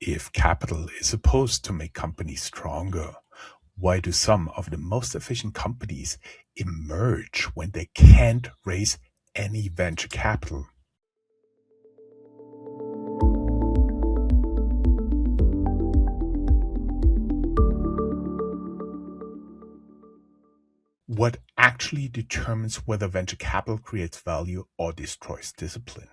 If capital is supposed to make companies stronger, why do some of the most efficient companies emerge when they can't raise any venture capital? What actually determines whether venture capital creates value or destroys discipline?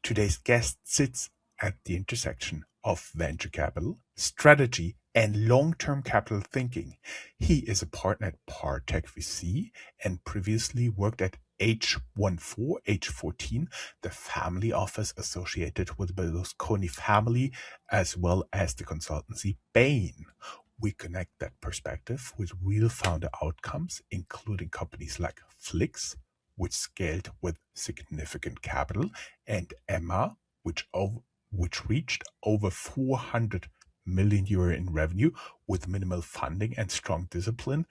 Today's guest sits at the intersection of venture capital, strategy, and long-term capital thinking. He is a partner at Partech VC and previously worked at H14, H14, the family office associated with the Berlusconi family, as well as the consultancy Bain. We connect that perspective with real founder outcomes, including companies like Flix, which scaled with significant capital, and Emma, which reached over 400 million euro in revenue with minimal funding and strong discipline.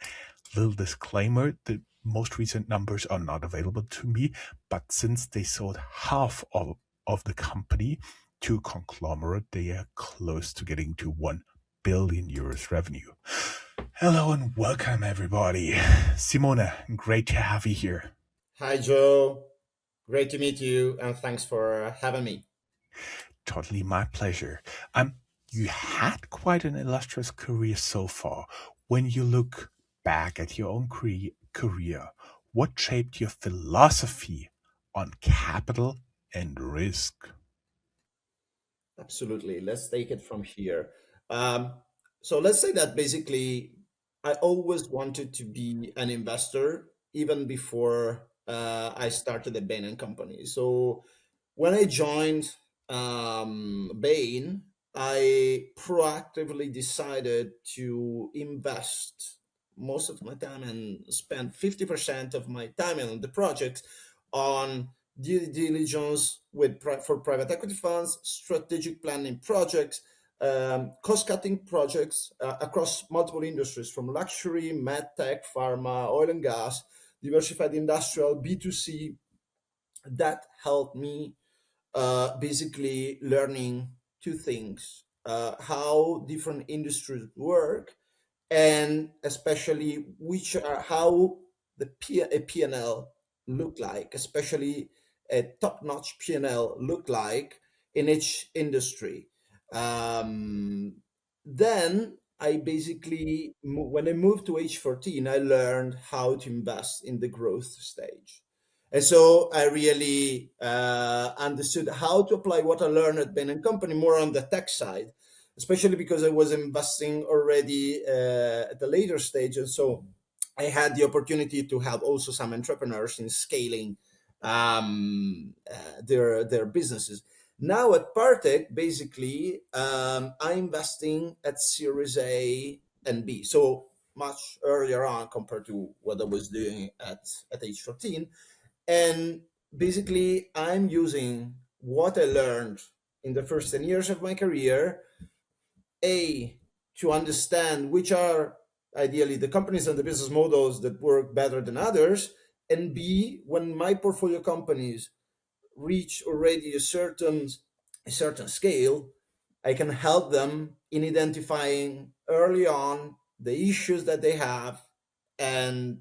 Little disclaimer, the most recent numbers are not available to me, but since they sold half of the company to a conglomerate, they are close to getting to 1 billion euros revenue. Hello and welcome everybody. Simone, great to have you here. Hi, Joe. Great to meet you, and thanks for having me. Totally my pleasure. Um, you had quite an illustrious career so far. When you look back at your own career, what shaped your philosophy on capital and risk? Absolutely. Let's take it from here. Um, so let's say that basically, I always wanted to be an investor even before I started the Bain Company. So when I joined Bain, I proactively decided to invest most of my time and spend 50% of my time on the project on due diligence for private equity funds, strategic planning projects, cost cutting projects across multiple industries from luxury, medtech, pharma, oil and gas, diversified industrial, B2C. That helped me basically learning two things: how different industries work, and especially which are how a P&L look like, especially a top-notch P&L look like in each industry. Um, then I basically, when I moved to H14, I learned how to invest in the growth stage. And so I really understood how to apply what I learned at Bain& and Company more on the tech side, especially because I was investing already at the later stage. And so I had the opportunity to help also some entrepreneurs in scaling their businesses. Now at Partech, basically, I'm investing at Series A and B. So much earlier on compared to what I was doing at age 14. And basically, I'm using what I learned in the first 10 years of my career, A, to understand which are ideally the companies and the business models that work better than others, and B, when my portfolio companies reach already a certain scale, I can help them in identifying early on the issues that they have and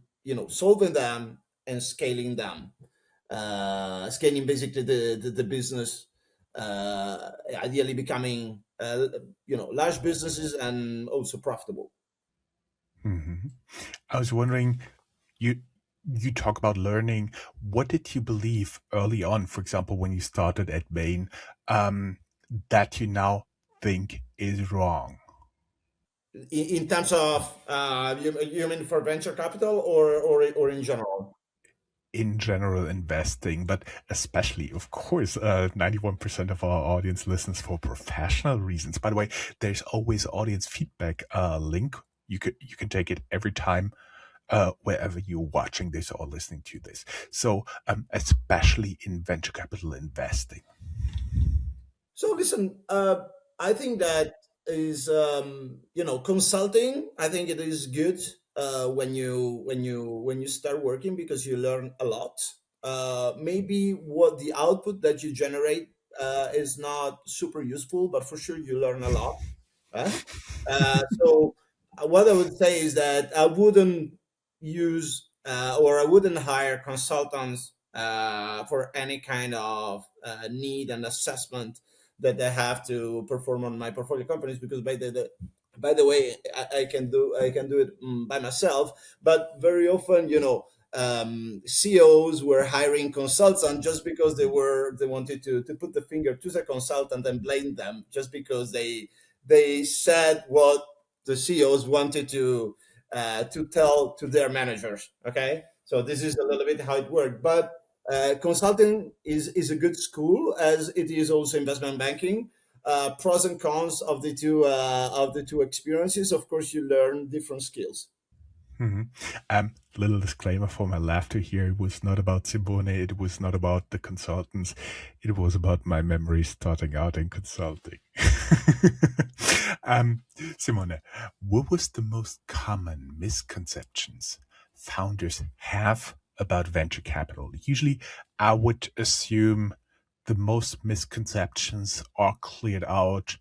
solving them and scaling them. Scaling basically the business, ideally becoming large businesses and also profitable. Mhm. I was wondering, you you talk about learning. What did you believe early on, for example, when you started at Bain, um, that you now think is wrong? In terms of you mean for venture capital or in general? In general investing, but especially, of course, 91% of our audience listens for professional reasons. By the way, there's always audience feedback link. You can take it every time wherever you're watching this or listening to this. So, especially in venture capital investing. So listen, I think that is consulting. I think it is good when you start working because you learn a lot. Maybe what the output that you generate is not super useful, but for sure you learn a lot. Huh? So what I would say is that I wouldn't use or I wouldn't hire consultants for any kind of need and assessment that they have to perform on my portfolio companies, because by the way, I can do it by myself. But very often, CEOs were hiring consultants just because they wanted to put the finger to the consultant and blame them just because they said what the CEOs wanted to tell to their managers. Okay, so this is a little bit how it worked. But consulting is a good school, as it is also investment banking. Pros and cons of the two experiences. Of course, you learn different skills. Mhm. Little disclaimer for my laughter here. It was not about Simone. It was not about the consultants. It was about my memory starting out in consulting. um, Simone, what was the most common misconceptions founders have about venture capital? Usually, I would assume the most misconceptions are cleared out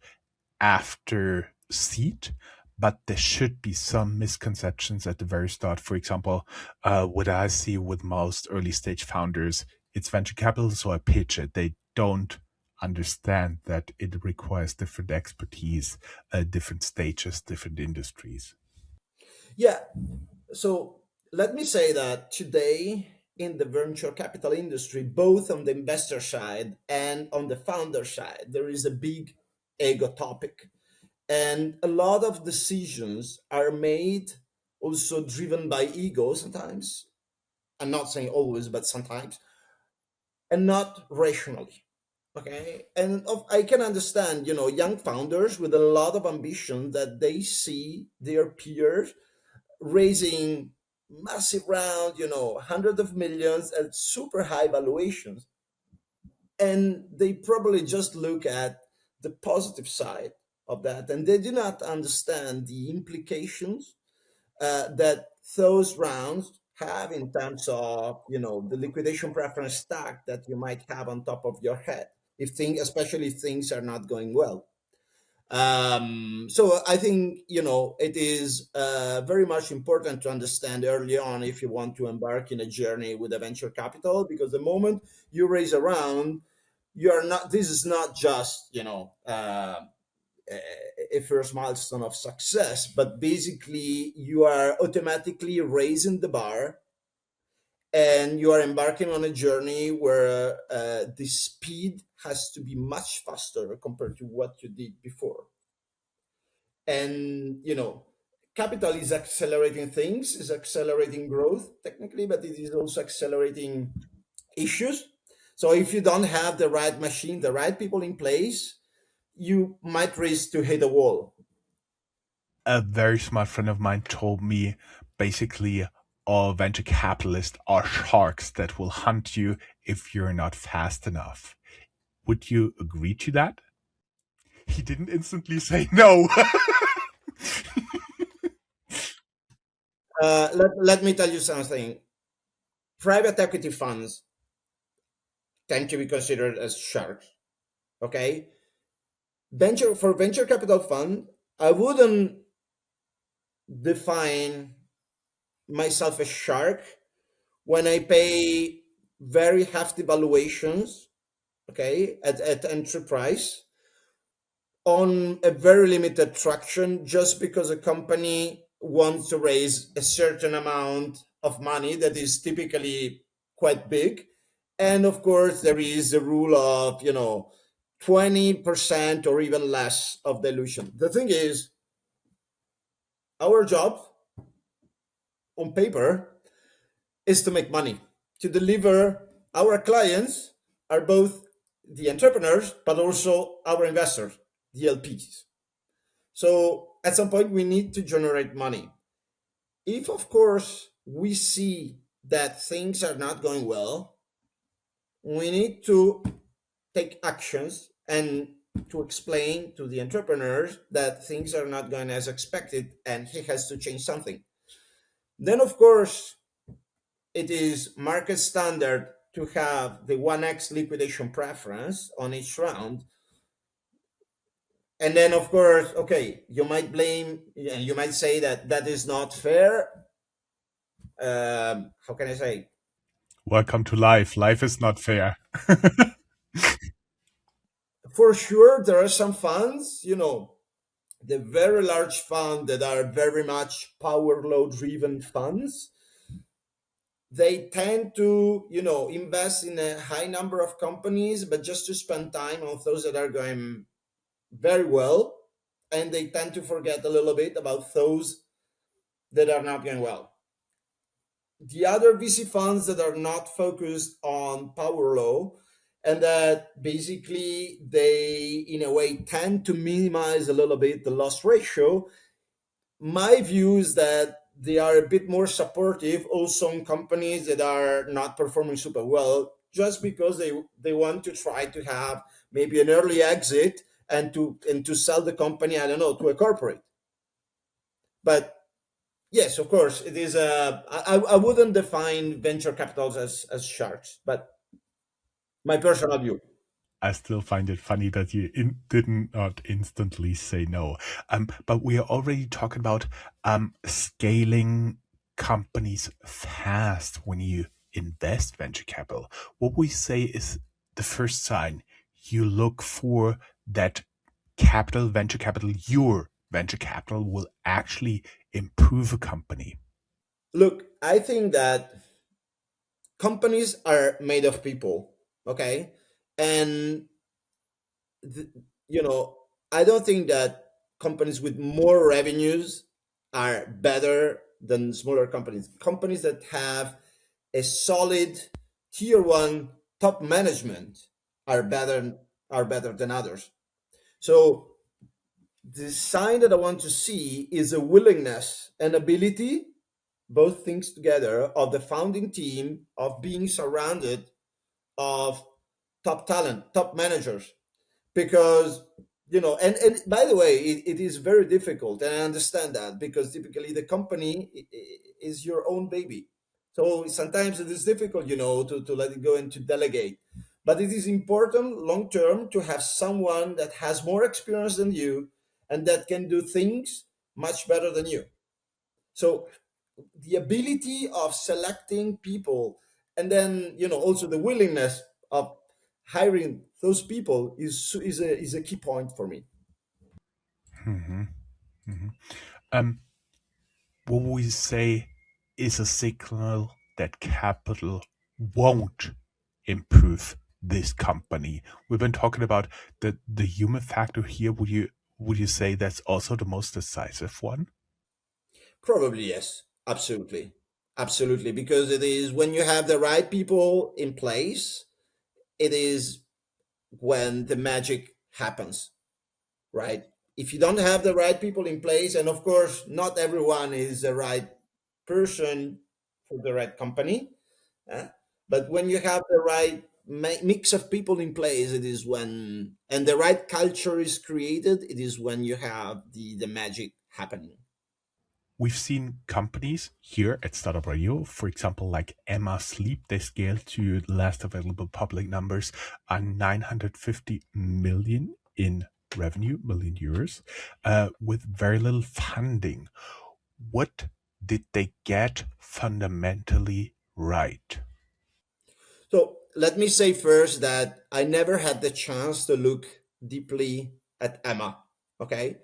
after seed, but there should be some misconceptions at the very start. For example, what I see with most early stage founders, it's venture capital, so I pitch it. They don't understand that it requires different expertise, different stages, different industries. Yeah. So let me say that today in the venture capital industry, both on the investor side and on the founder side, there is a big ego topic. And a lot of decisions are made also driven by ego sometimes. I'm not saying always, but sometimes, and not rationally. Okay. And I can understand, young founders with a lot of ambition that they see their peers raising massive round, hundreds of millions at super high valuations. And they probably just look at the positive side of that. And they do not understand the implications that those rounds have in terms of, the liquidation preference stack that you might have on top of your head, if things, especially if things are not going well. So I think it is very much important to understand early on if you want to embark in a journey with a venture capital, because the moment you raise a round, you are not. This is not just a first milestone of success, but basically you are automatically raising the bar, and you are embarking on a journey where the speed has to be much faster compared to what you did before. And capital is accelerating things, is accelerating growth technically, but it is also accelerating issues. So if you don't have the right machine, the right people in place, you might risk to hit a wall. A very smart friend of mine told me basically all venture capitalists are sharks that will hunt you if you're not fast enough. Would you agree to that? He didn't instantly say no. Let me tell you something. Private equity funds tend to be considered as sharks. Okay, venture capital fund, I wouldn't define myself a shark when I pay very hefty valuations, okay, at entry price on a very limited traction, just because a company wants to raise a certain amount of money that is typically quite big. And of course, there is a rule of, 20% or even less of dilution. The thing is, our job on paper is to make money, to deliver. Our clients are both the entrepreneurs, but also our investors, the LPs. So at some point, we need to generate money. If, of course, we see that things are not going well, we need to take actions and to explain to the entrepreneurs that things are not going as expected and he has to change something. Then, of course, it is market standard to have the 1x liquidation preference on each round. And then, of course, okay, you might blame and you might say that that is not fair. How can I say? Welcome to life. Life is not fair. For sure, there are some funds, the very large fund that are very much power law driven funds. They tend to, invest in a high number of companies, but just to spend time on those that are going very well. And they tend to forget a little bit about those that are not going well. The other VC funds that are not focused on power law and that basically they, in a way, tend to minimize a little bit the loss ratio. My view is that they are a bit more supportive also on companies that are not performing super well, just because they want to try to have maybe an early exit and to sell the company, I don't know, to a corporate. But yes, of course, it is. I wouldn't define venture capitals as sharks, but my personal view. I still find it funny that you did not instantly say no. But we are already talking about scaling companies fast when you invest venture capital. What we say is the first sign you look for that venture capital, your venture capital will actually improve a company. Look, I think that companies are made of people, okay, and th- you know, I don't think that companies with more revenues are better than smaller companies. Companies that have a solid tier one top management are better than others. So the sign that I want to see is a willingness and ability, both things together, of the founding team of being surrounded of top talent, top managers. Because, and by the way, it is very difficult. And I understand that because typically the company is your own baby. So sometimes it is difficult, to let it go and to delegate. But it is important long term to have someone that has more experience than you and that can do things much better than you. So the ability of selecting people and then, also the willingness of hiring those people is a key point for me. Mhm, mhm. Um, what we say is a signal that capital won't improve this company. We've been talking about the human factor here. Would you say that's also the most decisive one? Probably yes, absolutely, absolutely, because it is when you have the right people in place, it is when the magic happens, right? If you don't have the right people in place, and of course not everyone is the right person for the right company, eh? But when you have the right mix of people in place, it is when, and the right culture is created, it is when you have the magic happening. We've seen companies here at Startup.io, for example, like Emma Sleep, they scaled to last available public numbers on 950 million in revenue, million euros, with very little funding. What did they get fundamentally right? So let me say first that I never had the chance to look deeply at Emma. Okay,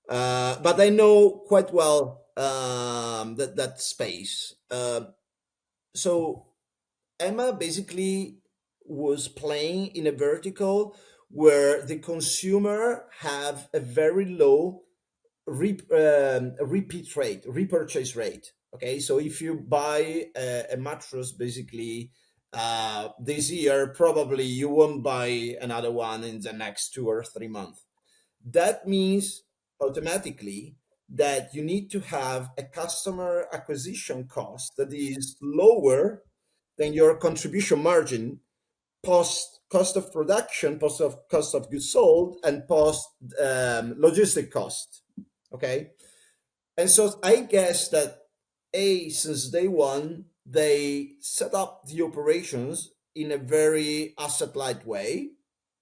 but I know quite well that space. So Emma basically was playing in a vertical where the consumer have a very low repeat rate, repurchase rate. Okay, so if you buy a mattress, basically this year, probably you won't buy another one in the next 2 or 3 months. That means automatically that you need to have a customer acquisition cost that is lower than your contribution margin post cost of production, post of cost of goods sold, and post logistic cost. Okay, and so I guess that since day one they set up the operations in a very asset light way,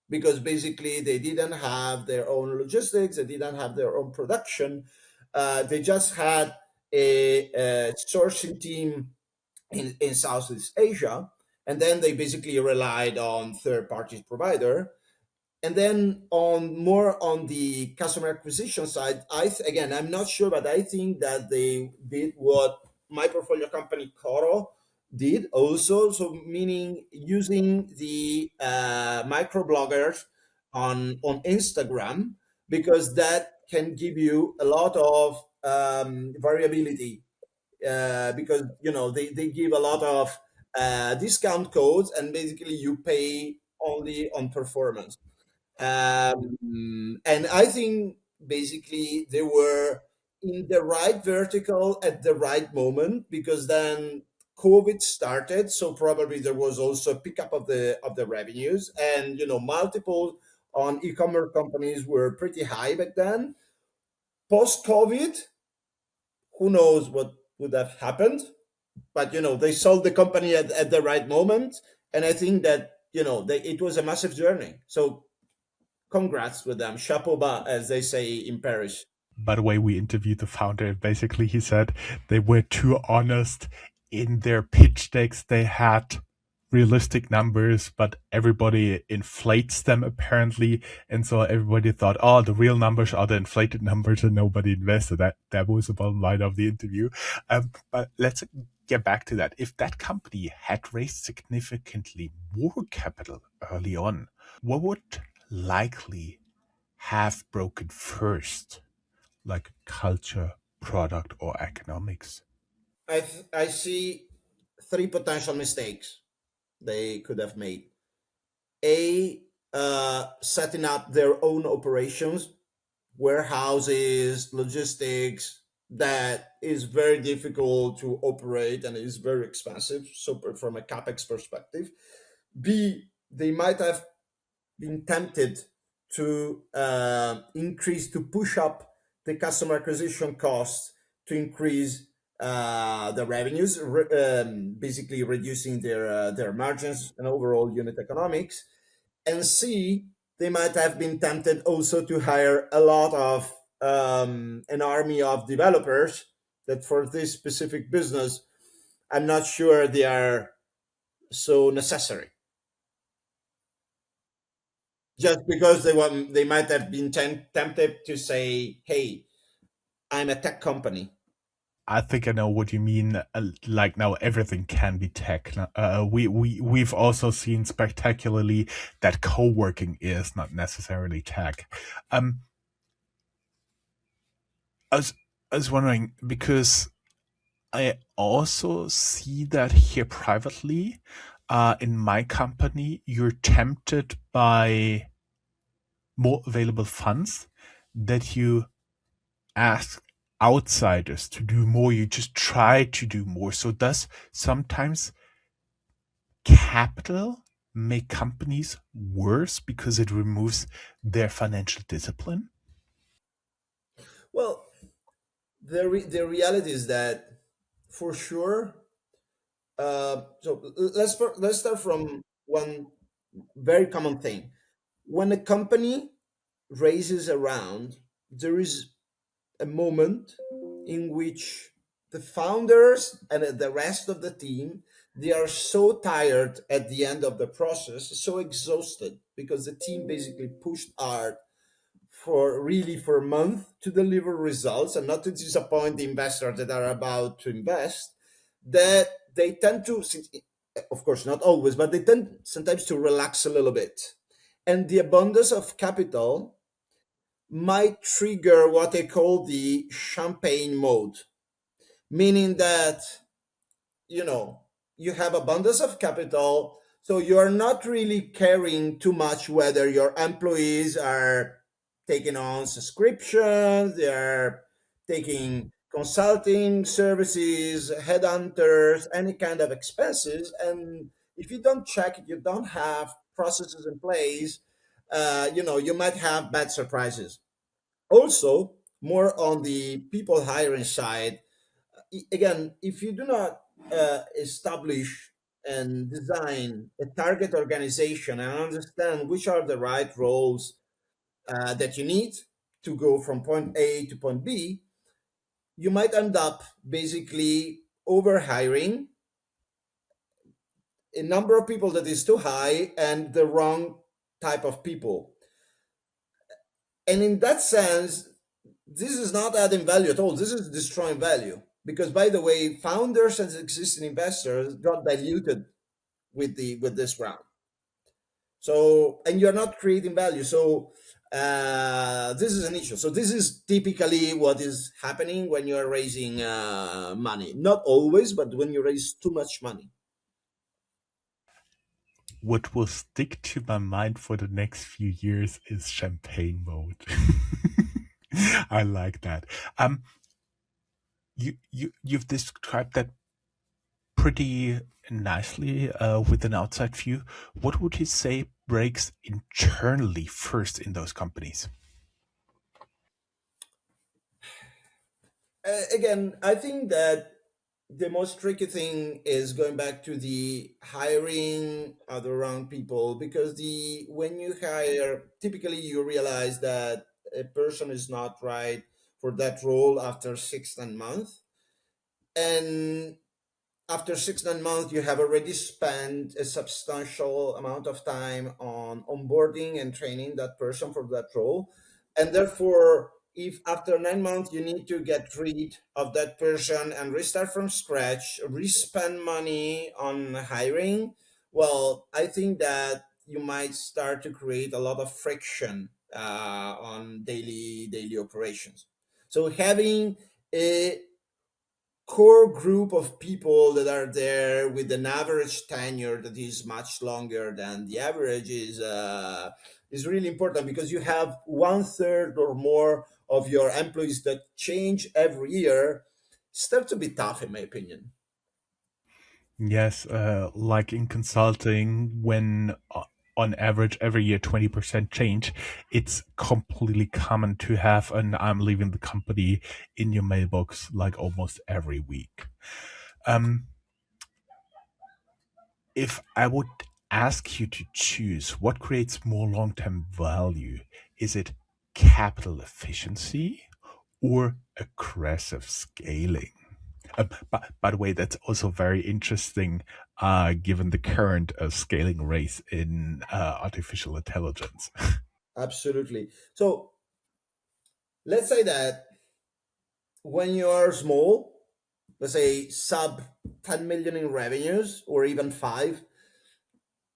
because basically they didn't have their own logistics, they didn't have their own production. They just had a sourcing team in Southeast Asia, and then they basically relied on third party provider. And then on more on the customer acquisition side, again, I'm not sure, but I think that they did what my portfolio company KoRo did also. So meaning using the microbloggers on Instagram, because that can give you a lot of variability, because they give a lot of discount codes, and basically you pay only on performance. And I think basically they were in the right vertical at the right moment, because then COVID started, so probably there was also a pickup of the revenues, and multiple on e-commerce companies were pretty high back then. Post COVID, who knows what would have happened? But they sold the company at the right moment, and I think that it was a massive journey. So congrats with them. Chapeau bas, as they say in Paris. By the way, we interviewed the founder. Basically, he said they were too honest in their pitch decks. They had realistic numbers, but everybody inflates them apparently. And so everybody thought, oh, the real numbers are the inflated numbers, and nobody invested. That was the bottom line of the interview. But let's get back to that. If that company had raised significantly more capital early on, what would likely have broken first? Like culture, product, or economics? I see three potential mistakes they could have made. A, setting up their own operations, warehouses, logistics, that is very difficult to operate and is very expensive. So, from a capex perspective. B, they might have been tempted to to push up the customer acquisition costs to increase the revenues, basically reducing their margins and overall unit economics. And C, they might have been tempted also to hire a lot of an army of developers that for this specific business, I'm not sure they are so necessary, just because they might have been tempted to say, hey, I'm a tech company. I think I know what you mean. Like now, everything can be tech. We've also seen spectacularly that co-working is not necessarily tech. Um, I was I was wondering because I also see that here privately, in my company, you're tempted by more available funds that you ask outsiders to do more. You just try to do more. So does sometimes capital make companies worse because it removes their financial discipline? Well, the reality is that for sure. Let's start from one very common thing. When a company raises a round, there is a moment in which the founders and the rest of the team, they are so tired at the end of the process, so exhausted, because the team basically pushed hard for a month to deliver results and not to disappoint the investors that are about to invest, that they tend to, of course not always, but they tend sometimes to relax a little bit, and the abundance of capital might trigger what they call the champagne mode, meaning that you know you have abundance of capital, so you are not really caring too much whether your employees are taking on subscriptions, they're taking consulting services, headhunters, any kind of expenses. And if you don't check, if you don't have processes in place, you might have bad surprises. Also, more on the people hiring side, again, if you do not establish and design a target organization and understand which are the right roles that you need to go from point A to point B, you might end up basically over hiring a number of people that is too high and the wrong type of people. And in that sense, this is not adding value at all. This is destroying value. Because by the way, founders and existing investors got diluted with this round. So, and you're not creating value. So, this is an issue. So, this is typically what is happening when you are raising money. Not always, but when you raise too much money. What will stick to my mind for the next few years is champagne mode. I like that. Um, you've described that pretty nicely with an outside view. What would you say breaks internally first in those companies? Again, I think that the most tricky thing is going back to the hiring of the wrong people, because the when you hire, typically you realize that a person is not right for that role after 6 9 months, and after 6 9 months you have already spent a substantial amount of time on onboarding and training that person for that role, and therefore if after 9 months you need to get rid of that person and restart from scratch, re-spend money on hiring, well, I think that you might start to create a lot of friction on daily operations. So having a core group of people that are there with an average tenure that is much longer than the average is really important, because you have 1/3 or more of your employees that change every year. Start to be tough, in my opinion. Yes, like in consulting, when on average every year 20% change, it's completely common to have an I'm leaving the company in your mailbox like almost every week. Um, if I would ask you to choose what creates more long term value, is it capital efficiency or aggressive scaling? By the way, that's also very interesting, given the current scaling race in artificial intelligence. Absolutely. So let's say that when you are small, let's say sub 10 million in revenues or even five,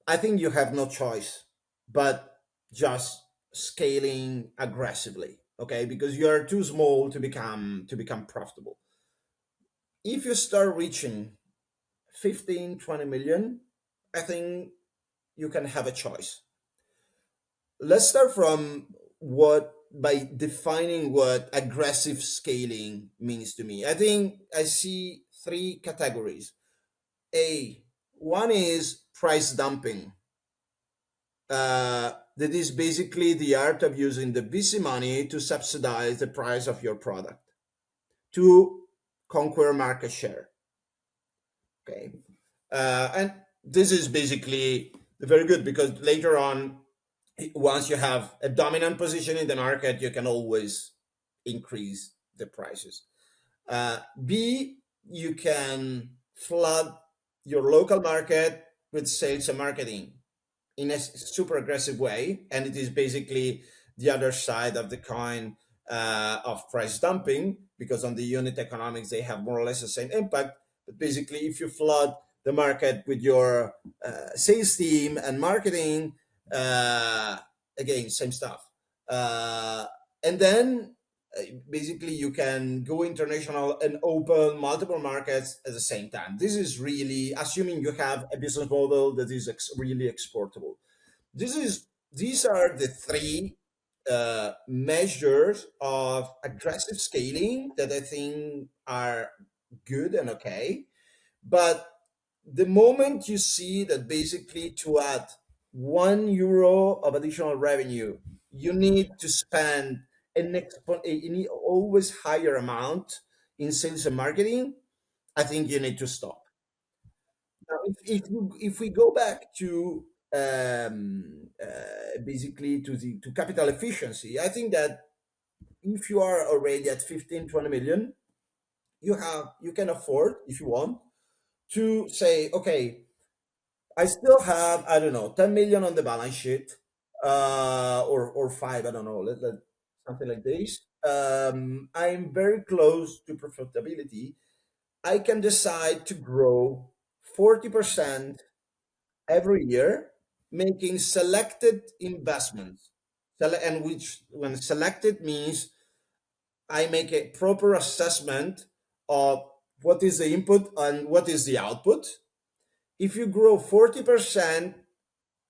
I think you have no choice but just scaling aggressively, okay? Because you are too small to become profitable. If you start reaching 15, 20 million, I think you can have a choice. Let's start from what by defining what aggressive scaling means to me. I think I see three categories. A One is price dumping. That is basically the art of using the VC money to subsidize the price of your product to conquer market share. Okay, and this is basically very good, because later on, once you have a dominant position in the market, you can always increase the prices. B, you can flood your local market with sales and marketing in a super aggressive way, and it is basically the other side of the coin of price dumping, because on the unit economics they have more or less the same impact. But basically, if you flood the market with your sales team and marketing, uh, again, same stuff. Uh, and then basically you can go international and open multiple markets at the same time. This is really assuming you have a business model that is really exportable. These are the three measures of aggressive scaling that I think are good and okay. But the moment you see that basically to add €1 of additional revenue, you need to spend an always higher amount in sales and marketing, I think you need to stop. Now, if we go back to basically to capital efficiency, I think that if you are already at 15, 20 million, you can afford, if you want, to say, okay, I still have, I don't know, 10 million on the balance sheet, or five, I don't know, something like this. I'm very close to profitability. I can decide to grow 40% every year, making selected investments. And which, when selected, means I make a proper assessment of what is the input and what is the output. If you grow 40%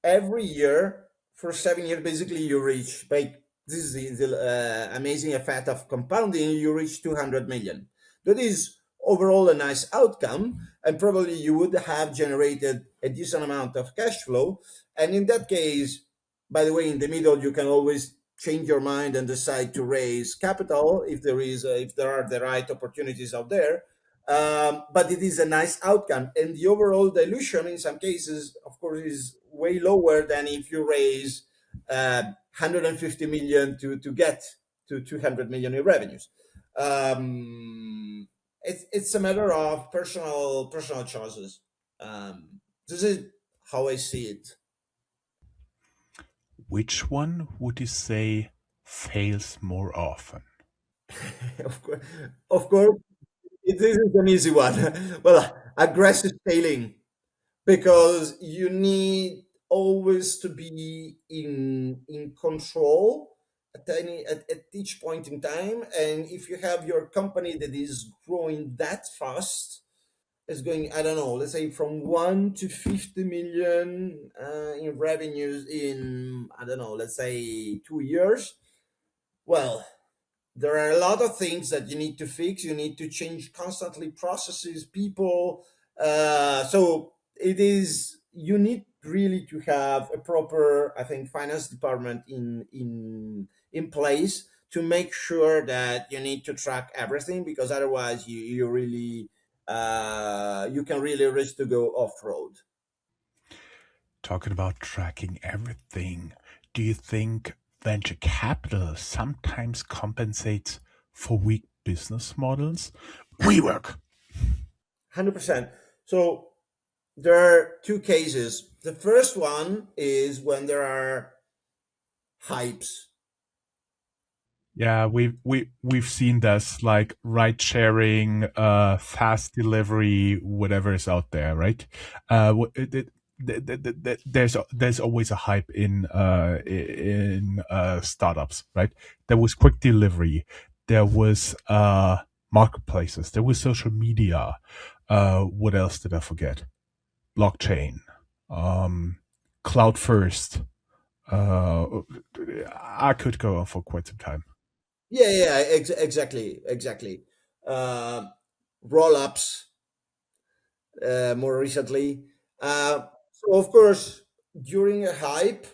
every year for 7 years, basically you reach, like, this is the amazing effect of compounding, you reach 200 million. That is overall a nice outcome, and probably you would have generated a decent amount of cash flow. And in that case, by the way, in the middle, you can always change your mind and decide to raise capital if if there are the right opportunities out there. But it is a nice outcome, and the overall dilution in some cases, of course, is way lower than if you raise 150 million to get to 200 million in revenues. It's a matter of personal choices. This is how I see it. Which one would you say fails more often? of course, of course, this is an easy one. Well, aggressive scaling, because you need always to be in control at each point in time. And if you have your company that is growing that fast, is going, I don't know, let's say from 1 to 50 million in revenues in, I don't know, let's say 2 years, well, there are a lot of things that you need to fix. You need to change constantly processes, people. So it is, you need really to have a proper, I think, finance department in place to make sure that you need to track everything, because otherwise you really you can really risk to go off road. Talking about tracking everything, do you think venture capital sometimes compensates for weak business models? WeWork. 100%. So there are two cases. The first one is when there are hypes. Yeah, we've seen this, like ride sharing, fast delivery, whatever is out there, right? There's always a hype in startups, right? There was quick delivery, there was marketplaces, there was social media. What else did I forget? Blockchain, um, cloud first. Uh, I could go on for quite some time. Yeah, yeah, exactly, exactly. Uh, Roll ups more recently. So of course, during a hype,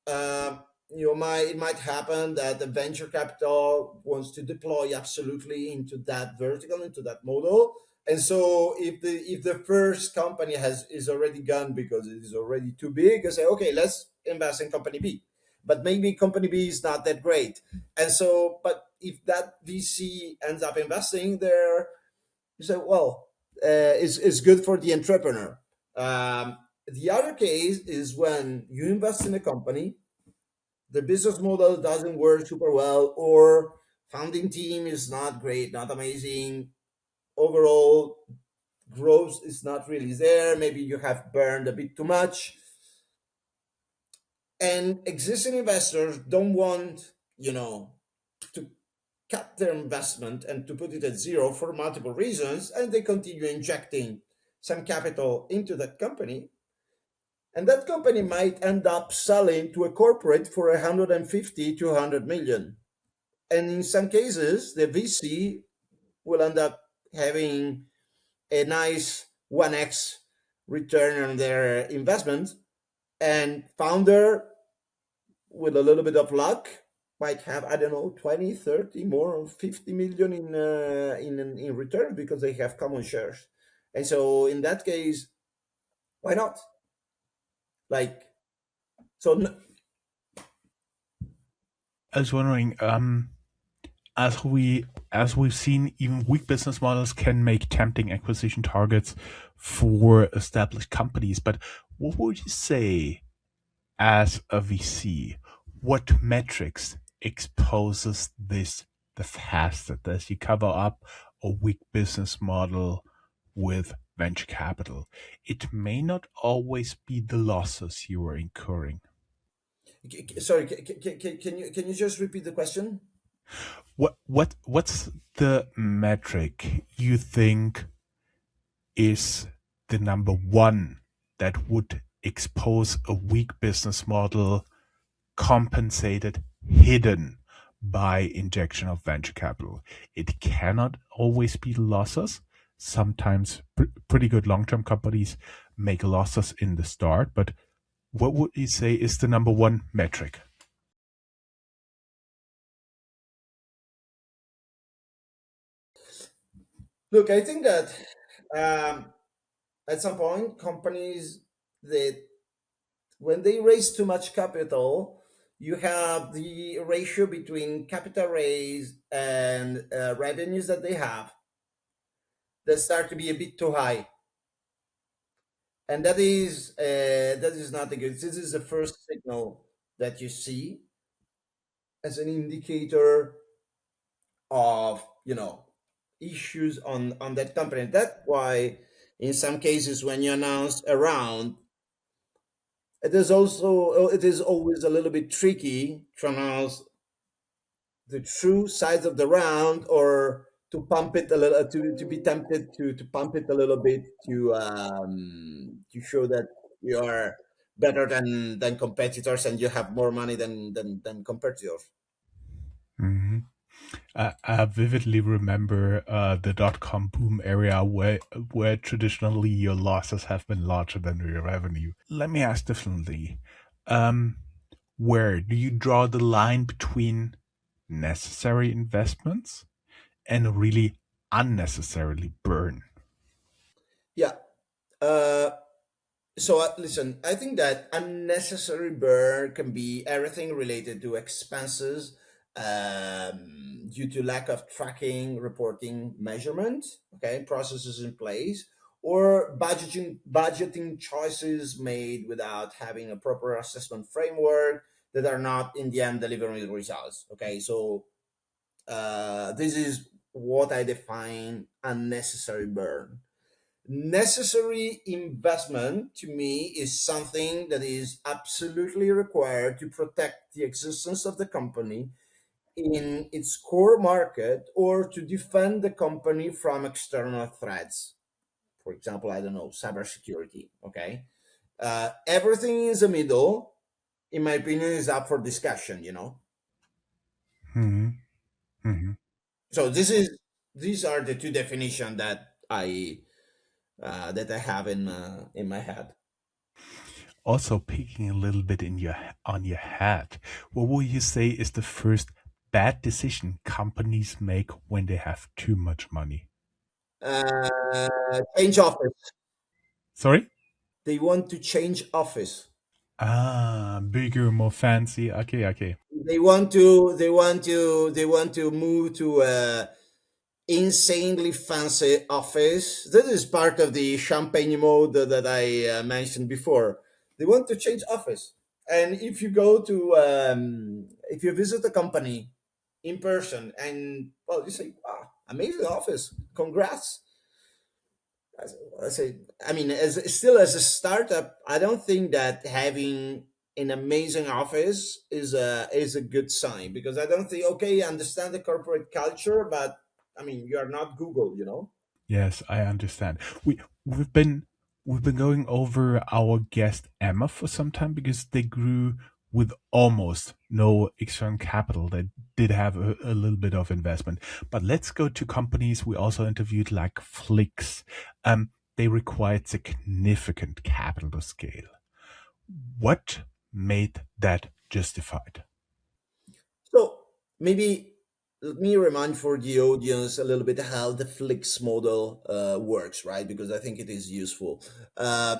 it might happen that the venture capital wants to deploy absolutely into that vertical, into that model. And so if the first company has is already gone because it is already too big, I say, okay, let's invest in company B. But maybe company B is not that great. And so, but if that VC ends up investing there, you say, well, it's good for the entrepreneur. The other case is when you invest in a company, the business model doesn't work super well, or founding team is not great, not amazing, overall growth is not really there, maybe you have burned a bit too much, and existing investors don't want, to cut their investment and to put it at zero for multiple reasons, and they continue injecting some capital into that company, and that company might end up selling to a corporate for 150 to 100 million. And in some cases, the VC will end up having a nice 1x return on their investment, and founder, with a little bit of luck, might have, I don't know, 20, 30, more, 50 million in return because they have common shares. And so in that case, Why not? Like, so I was wondering, as we've seen, even weak business models can make tempting acquisition targets for established companies. But what would you say as a VC? What metrics exposes this the fastest as you cover up a weak business model with venture capital? It may not always be the losses you are incurring. sorry, can you just repeat the question? What's the metric you think is the number one that would expose a weak business model compensated, hidden by injection of venture capital? It cannot always be losses. Sometimes pretty good long-term companies make losses in the start, but what would you say is the number one metric? Look, I think that um, at some point, companies that when they raise too much capital, you have the ratio between capital raise and revenues that they have that start to be a bit too high, and that is not a good. This is the first signal that you see as an indicator of issues on that company. That's why in some cases when you announce a round, it is always a little bit tricky to announce the true size of the round, or to pump it a little, to be tempted to pump it a little bit to show that you are better than competitors and you have more money than competitors. Mhm. I vividly remember the dot-com boom area where traditionally your losses have been larger than your revenue. Let me ask differently. Um, where do you draw the line between necessary investments and really unnecessarily burn? Yeah. uh So listen, I think that unnecessary burn can be everything related to expenses due to lack of tracking, reporting, measurement, okay, processes in place, or budgeting choices made without having a proper assessment framework that are not in the end delivering results. Okay, so this is what I define unnecessary burn. Necessary investment to me is something that is absolutely required to protect the existence of the company in its core market, or to defend the company from external threats. For example, I don't know, cybersecurity. Okay. Everything in the middle, in my opinion, is up for discussion. Hmm. Hmm. So these are the two definitions that I have in my head. Also, picking a little bit in your on your head, what would you say is the first bad decision companies make when they have too much money? Change office. Sorry? They want to change office. Ah, bigger, more fancy. Okay, okay. They want to move to a insanely fancy office. This is part of the champagne mode that I mentioned before. They want to change office, and if you visit a company in person, and well, you say, "Wow, amazing office! Congrats!" I say, I mean, as a startup, I don't think that having an amazing office is a good sign, because I don't think, okay, I understand the corporate culture, but I mean, you are not Google. Yes, I understand. We've been we've been going over our guest Emma for some time because they grew with almost no external capital. They did have a little bit of investment. But let's go to companies we also interviewed like Flix. They required significant capital to scale. What made that justified? So maybe let me remind for the audience a little bit how the Flix model works, right? Because I think it is useful. Uh,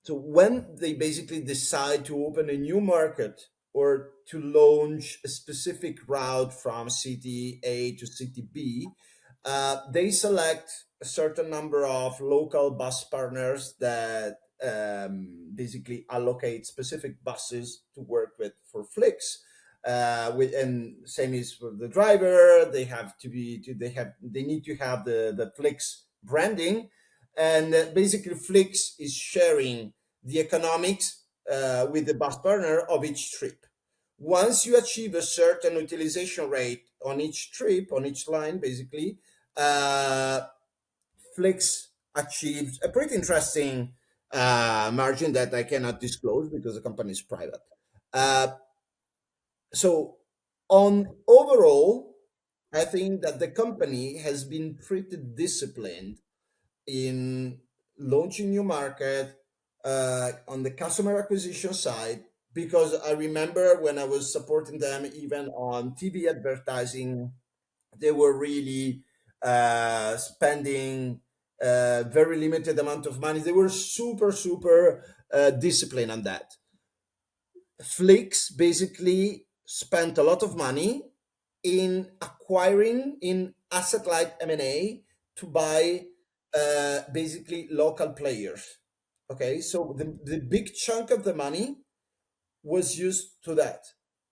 So when they basically decide to open a new market or to launch a specific route from city A to city B, they select a certain number of local bus partners that basically allocate specific buses to work with for Flix. And same is for the driver. They have to be. They need to have the Flix branding, and basically Flix is sharing the economics with the bus partner of each trip. Once you achieve a certain utilization rate on each trip, on each line, basically, uh, Flix achieves a pretty interesting margin that I cannot disclose because the company is private. Uh, so, on overall, I think that the company has been pretty disciplined in launching new market on the customer acquisition side, because I remember when I was supporting them even on TV advertising, they were really spending very limited amount of money. They were super disciplined on that. Flix basically spent a lot of money in acquiring in asset light M&A to buy basically local players. Okay, so the big chunk of the money was used to that.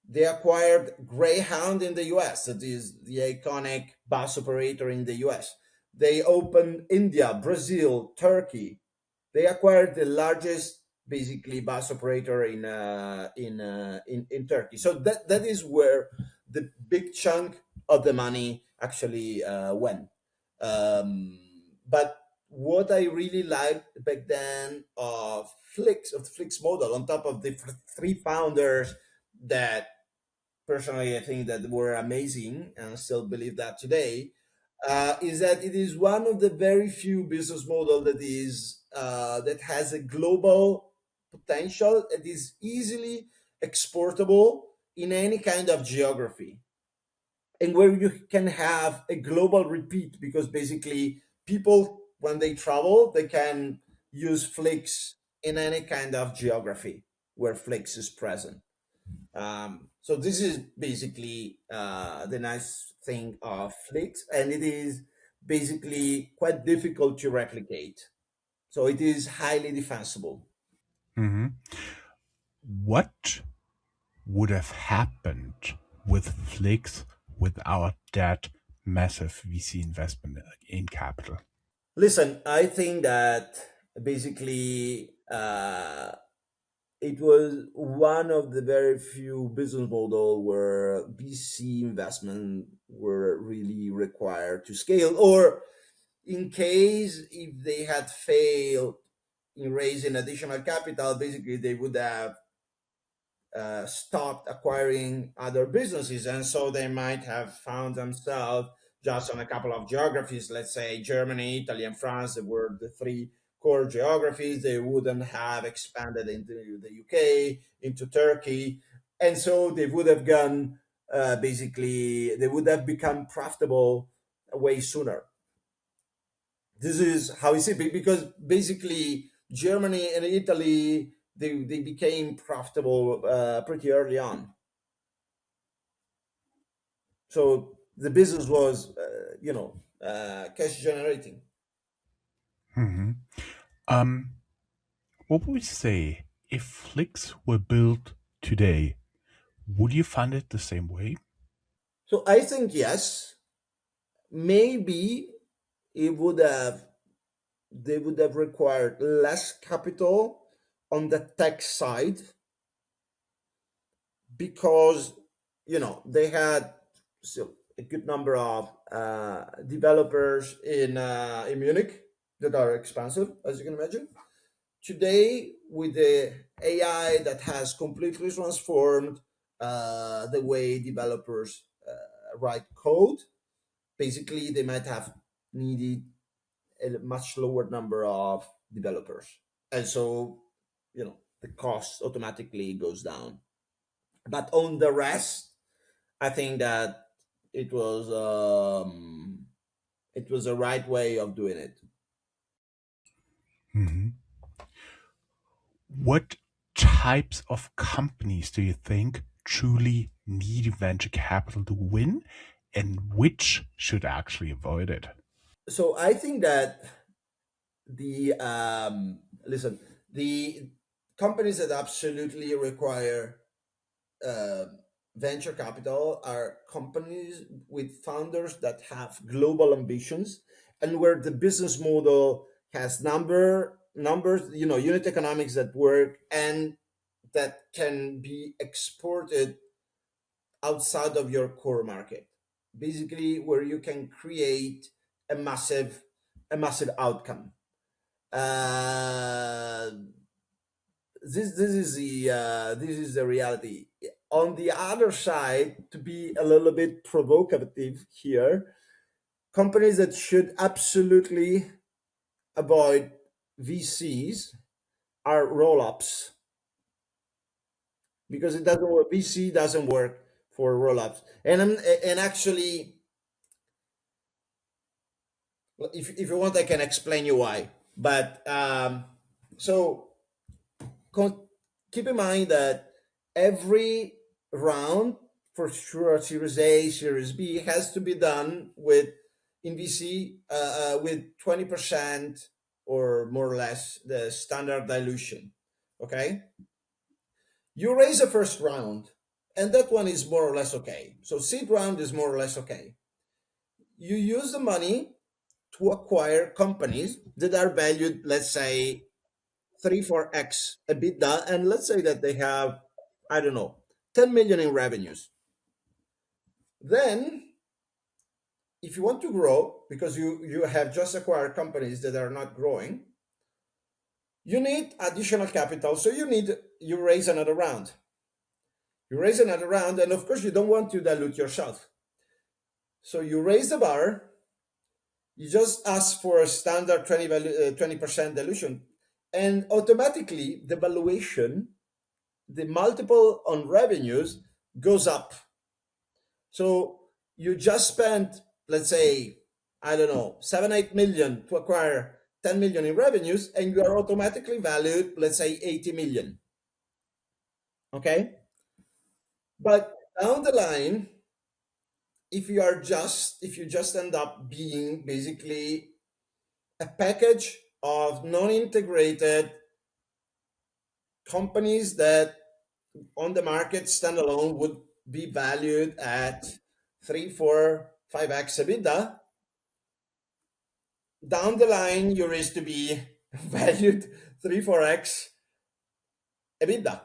They acquired Greyhound in the US, that is the iconic bus operator in the US. They opened India, Brazil, Turkey. They acquired the largest basically bus operator in Turkey. So that is where the big chunk of the money actually went. But what I really liked back then of the Flix model, on top of the three founders that personally I think that were amazing and still believe that today, is that it is one of the very few business model that has a global potential. It is easily exportable in any kind of geography, and where you can have a global repeat, because basically people when they travel they can use Flix in any kind of geography where Flix is present. So this is basically the nice thing of Flix, and it is basically quite difficult to replicate. So it is highly defensible. Mhm. What would have happened with Flix without that massive VC investment in capital? Listen, I think that basically it was one of the very few business model where VC investment were really required to scale, or in case if they had failed in raising additional capital, basically they would have stopped acquiring other businesses, and so they might have found themselves just on a couple of geographies, let's say Germany, Italy, and France, that were the three core geographies. They wouldn't have expanded into the UK, into Turkey, and so they would have gone basically, they would have become profitable way sooner. This is how I see it, because basically Germany and Italy, they became profitable pretty early on. So the business was cash generating. Mhm. Um, what would you say if Flix were built today? Would you fund it the same way? So I think yes, maybe it would have they would have required less capital on the tech side, because they had still a good number of developers in Munich that are expensive, as you can imagine. Today, with the AI that has completely transformed the way developers write code, basically they might have needed a much lower number of developers, and so the cost automatically goes down. But on the rest, I think that it was um, it was the right way of doing it. Mhm. What types of companies do you think truly need venture capital to win, and which should actually avoid it? So I think that the listen, the companies that absolutely require uh, venture capital are companies with founders that have global ambitions and where the business model has numbers, unit economics that work and that can be exported outside of your core market. Basically, where you can create a massive outcome. Uh, this is the reality. On the other side, to be a little bit provocative here, companies that should absolutely avoid VCs are roll-ups because it doesn't work. VC doesn't work for roll-ups, and actually, if you want, I can explain you why. But so con- keep in mind that every round, for sure, Series A, Series B, has to be done with in VC with 20% or more or less the standard dilution. Okay, you raise a first round, and that one is more or less okay. So seed round is more or less okay. You use the money to acquire companies that are valued, let's say, 3-4x EBITDA, and let's say that they have, I don't know, 10 million in revenues. Then, if you want to grow, because you have just acquired companies that are not growing, you need additional capital. So you raise another round. You raise another round, and of course, you don't want to dilute yourself. So you raise the bar. You just ask for a standard 20% dilution, and automatically the valuation, the multiple on revenues goes up. So you just spent, let's say, I don't know, 7-8 million to acquire 10 million in revenues, and you are automatically valued, let's say, 80 million. Okay. But down the line, if you just end up being basically a package of non-integrated companies that on the market standalone would be valued at 3, 4, 5x EBITDA. Down the line, you risk to be valued 3, 4x EBITDA.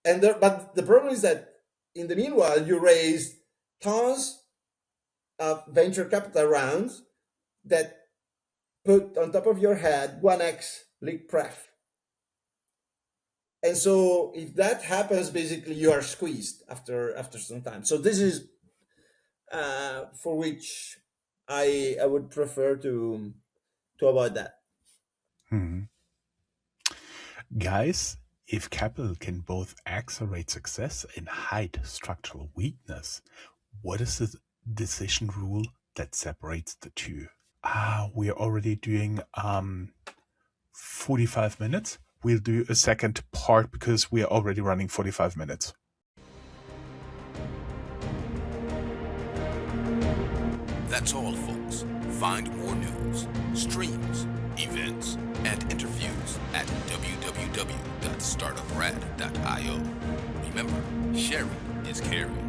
But the problem is that in the meanwhile, you raise tons of venture capital rounds that put on top of your head 1x leak pref. And so if that happens, basically you are squeezed after some time. So this is for which I would prefer to avoid that. Hmm. Guys, if capital can both accelerate success and hide structural weakness, what is the decision rule that separates the two? We're already doing 45 minutes. We'll do a second part because we are already running 45 minutes. That's all, folks. Find more news, streams, events, and interviews at www.startuprad.io. Remember, sharing is caring.